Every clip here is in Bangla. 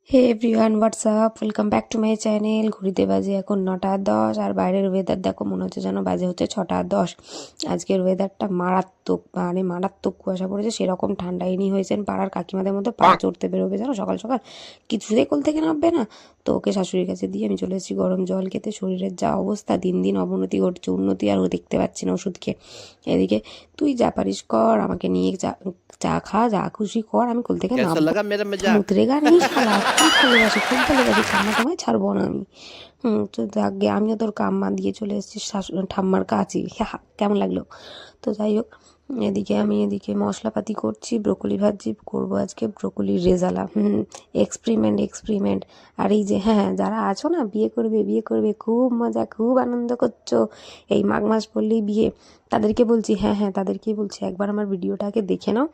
Hey everyone, WhatsApp, welcome back to my channel. ঘড়িতে বাজে এখন 9টা 10 আর বাইরের ওয়েদার দেখো, মনে হচ্ছে যেন বাজে হচ্ছে 6টা 10। আজকের ওয়েদারটা মারাত্মক, মানে মারাত্মক কুয়াশা পড়েছে, সেরকম ঠান্ডাইনি হয়েছেন। পাড়ার কাকিমাদের মধ্যে পা চড়তে বেরোবে জানো সকাল সকাল, কিছুতেই কোল থেকে নামবে না। তো ওকে শাশুড়ির কাছে দিয়ে আমি চলে এসেছি গরম জল খেতে। শরীরের যা অবস্থা, দিন দিন অবনতি ঘটছে, উন্নতি আর দেখতে পাচ্ছি না ওষুধ খেয়ে। এদিকে তুই যা পারিস কর, আমাকে নিয়ে চা চা খা, যা খুশি কর, আমি কোল থেকে कैसा নামবো। लगा मेरा मजाक? উতরেগা নেই শালা, খুব ভালোবাসি, ছাড়না তোমায় ছাড়বো না আমি। তো যাকে আমিও তোর কাম্মা দিয়ে চলে এসেছি ঠাম্মার কাছে। কেমন লাগলো? তো যাই হোক, এদিকে মশলাপাতি করছি, ব্রোকলি ভাজি করবো আজকে, ব্রোকলির রেজালা। এক্সপেরিমেন্ট। আর এই যে হ্যাঁ, যারা আছো না বিয়ে করবে, খুব মজা, খুব আনন্দ করছো, এই মাঘ মাস পড়লেই বিয়ে, তাদেরকে বলছি, হ্যাঁ তাদেরকেই বলছি, একবার আমার ভিডিওটাকে দেখে নাও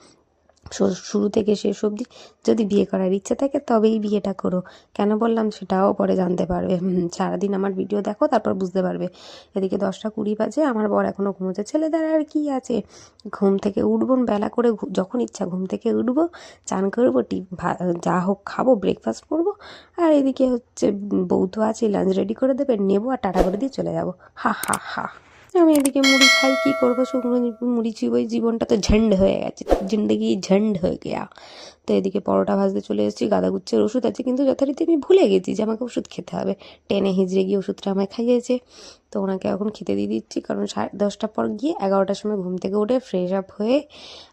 শুরু থেকে শেষ অবধি। যদি বিয়ে করার ইচ্ছে থাকে তবেই বিয়েটা করো। কেন বললাম সেটাও পরে জানতে পারবে। সারাদিন আমার ভিডিও দেখো, তারপর বুঝতে পারবে। এদিকে 10টা 20 বাজে, আমার বর এখনও ঘুমোচ্ছে। ছেলেদের আর কি আছে, ঘুম থেকে উঠবো বেলা করে, যখন ইচ্ছা ঘুম থেকে উঠবো, চান করবো, যা হোক খাবো, ব্রেকফাস্ট করবো, আর এদিকে হচ্ছে বউ তো আছে, লাঞ্চ রেডি করে দেবে, নেবো আর টাটা করে দিয়ে চলে যাবো। হা। আমি এদিকে মুড়ি খাই, কী করবো, শুকনো মুড়ি চিবোই, জীবনটা তো ঝন্ড হয়ে গেছে, জিন্দগি ঝন্ড হয়ে গেয়া। তো এদিকে পরোটা ভাজতে চলে এসেছি, গাঁদাগুচ্ছের ওষুধ আছে, কিন্তু যথারীতি আমি ভুলে গেছি যে আমাকে ওষুধ খেতে হবে। টেনে হিজড়ে গিয়ে ওষুধটা আমায় খাইয়েছে। তো ওনাকে এখন খেতে দিয়ে দিচ্ছি, কারণ 10:30 পর গিয়ে 11টার সময় ঘুম থেকে উঠে ফ্রেশ আপ হয়ে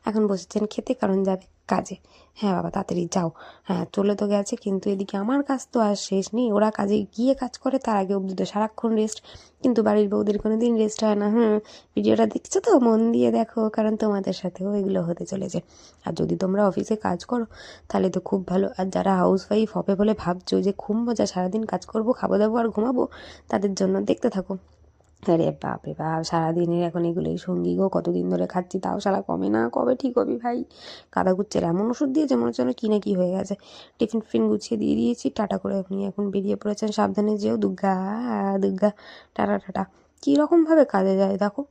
এখন বসেছেন খেতে, কারণ যাবে কাজে। হ্যাঁ বাবা, তাড়াতাড়ি যাও। হ্যাঁ, চলে তো গেছে, কিন্তু এদিকে আমার কাজ তো আর শেষ নেই। ওরা কাজে গিয়ে কাজ করে, তার আগে অবধি তো সারাক্ষণ রেস্ট, কিন্তু বাড়ির বউদের কোনো দিন রেস্ট হয় না। ভিডিওটা দেখছো তো, মন দিয়ে দেখো, কারণ তোমাদের সাথেও এগুলো হতে চলেছে। আর যদি তোমরা অফিসে কাজ করো তাহলে তো খুব ভালো, আর যারা হাউস ওয়াইফ হবে বলে ভাবছো যে খুব মজা, সারাদিন কাজ করবো, খাবো দাবো আর ঘুমাবো, তাদের জন্য দেখতে থাকো। আরে বাপ রে বাপ, সারাদিনের এখন এগুলোই সঙ্গী গো, কতদিন ধরে খাচ্ছি, তাও সারা কমে না, কবে ঠিক হবি ভাই। কাদা গুচ্ছের এমন ওষুধ দিয়েছে মনে হচ্ছে কি না কি হয়ে গেছে। টিফিন গুছিয়ে দিয়ে দিয়েছি, টাটা করে উনি এখন বেরিয়ে পড়েছেন। সাবধানে যেও, দুগ্গা, টাটা। কীরকমভাবে কাজে যায় দেখো।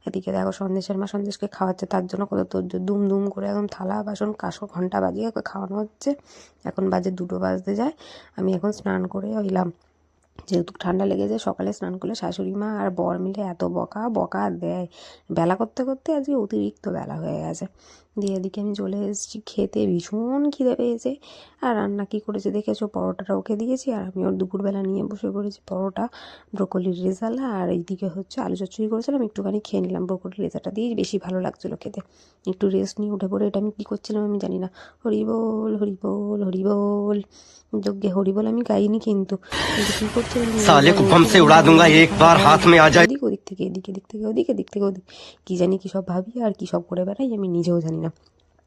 এদিকে দেখো, সন্দেশের মা সন্দেশকে খাওয়াচ্ছে, তার জন্য কত তোর দুম করে একদম থালা বাসন ঘন্টা বাজিয়ে ওকে খাওয়ানো হচ্ছে। এখন বাজে 2টো বাজতে যায়। আমি এখন স্নান করে হইলাম, যেহেতু ঠান্ডা লেগে যায়, সকালে স্নান করলে শাশুড়ি মা আর বর মিলে এত বকা দেয়, বেলা করতে করতে আজকে অতিরিক্ত বেলা হয়ে গেছে। দিয়ে এদিকে আমি চলে এসেছি খেতে, ভীষণ খিদে পেয়েছে। আর রান্না কী করেছে দেখেছো, পরোটাটা ওকে দিয়েছি, আর আমি ওর দুপুরবেলা নিয়ে বসে পড়েছি পরোটা, ব্রোকলির রেজালা, আর এইদিকে হচ্ছে আলু চচ্চড়ি করেছিলাম, একটুখানি খেয়ে নিলাম। ব্রোকলির রেজাটা দিয়েই বেশি ভালো লাগছিলো খেতে। একটু রেস্ট নিয়ে উঠে পড়ে, এটা আমি কী করছিলাম আমি জানি না। হরি বল। যজ্ঞে হরি বল আমি গাইনি, কিন্তু কী করছিলাম, साले को बम से उड़ा दूंगा एक बार हाथ में आ जाए। ওদিক থেকে এদিক, কী জানি কী সব ভাবি আর কী সব করে বেড়াই, আমি নিজেও জানি না।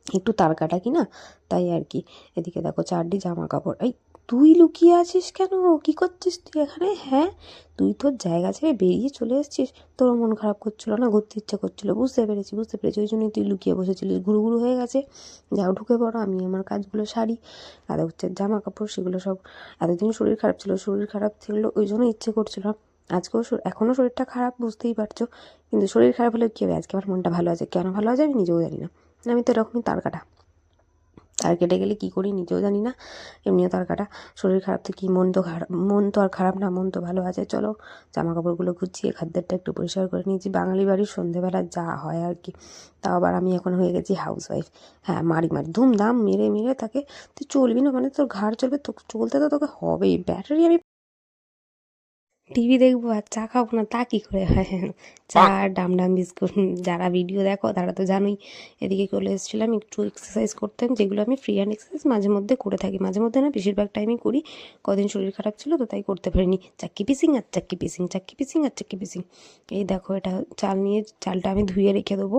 একটু তার কাটা কি না, তাই আর কি। এদিকে দেখো 4ডি জামা কাপড়। এই তুই লুকিয়ে আছিস কেন, কি করছিস তুই এখানে? হ্যাঁ, তুই তোর জায়গা ছেড়ে বেরিয়ে চলে এসেছিস, তোর মন খারাপ করছিল না, ঘুরতে ইচ্ছা করছিল, বুঝতে পেরেছি, ওই জন্যই তুই লুকিয়ে বসেছিলিস, ঘুরু হয়ে গেছে। যাও ঢুকে পড়ো, আমি আমার কাজগুলো সারি। আর হচ্ছে জামা কাপড়, সেগুলো সব, এতদিন শরীর খারাপ ছিল ওই জন্য ইচ্ছে করছিল। আজকেও এখনও শরীরটা খারাপ, বুঝতেই পারছো, কিন্তু শরীর খারাপ হলে কী হবে, আজকে আমার মনটা ভালো আছে। কেন ভালো আছে আমি নিজেও জানি না, আমি তো এরকমই তার কেটে গেলে কী করি নিজেও জানি না, এমনিও তার কাটা। শরীর খারাপ তো কি, মন তো আর খারাপ না, মন তো ভালো আছে। চলো জামা কাপড়গুলো গুছিয়ে খাদ্যটা একটু পরিষ্কার করে নিয়েছি, বাঙালি বাড়ির সন্ধেবেলা যা হয় আর কি। তাও আবার আমি এখন হয়ে গেছি হাউস ওয়াইফ। হ্যাঁ, মারি ধুমধাম মেরে তাকে, তুই চলবি না মানে তোর ঘাড় চলবে, তো চলতে তো তোকে হবেই। ব্যাটারি আমি টিভি দেখবো আর চা খাবো না, তা কী করে হয়? চা আর ডাম বিস্কুট। যারা ভিডিও দেখো তারা তো জানোই। এদিকে চলে এসেছিলাম একটু এক্সারসাইজ করতে, যেগুলো আমি ফ্রি হ্যান্ড এক্সারসাইজ মাঝে মধ্যে করে থাকি, মাঝে মধ্যে না, বেশিরভাগ টাইমই করি। কদিন শরীর খারাপ ছিল তো তাই করতে পারিনি। চাক্কি পিসিং। এই দেখো, এটা চালটা আমি ধুয়ে রেখে দেবো,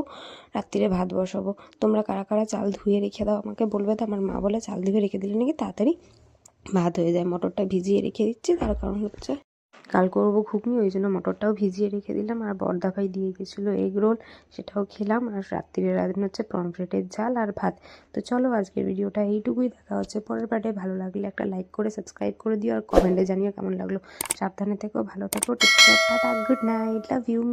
রাত্রিরে ভাত বসাবো। তোমরা কারা কারা চাল ধুয়ে রেখে দাও আমাকে বলবে তো। আমার মা বলে চাল ধুয়ে রেখে দিলে নাকি তাড়াতাড়ি ভাত হয়ে যায়। মটরটা ভিজিয়ে রেখে দিচ্ছি, তার কারণ হচ্ছে কাল করবো ঘুগনি, ওই জন্য মটরটাও ভিজিয়ে রেখে দিলাম। আর বড়দাভাই দিয়ে গেছিলো এগ রোল, সেটাও খেলাম। আর রাত্রিরে রাঁধুনি হচ্ছে পমফ্রেটের ঝাল আর ভাত। তো চলো আজকের ভিডিওটা এইটুকুই, দেখা হচ্ছে পরের পার্টে। ভালো লাগলে একটা লাইক করে সাবস্ক্রাইব করে দিও, আর কমেন্টে জানিও কেমন লাগলো। সাবধানে থেকো, ভালো থেকো, take care, tata, good night, love you.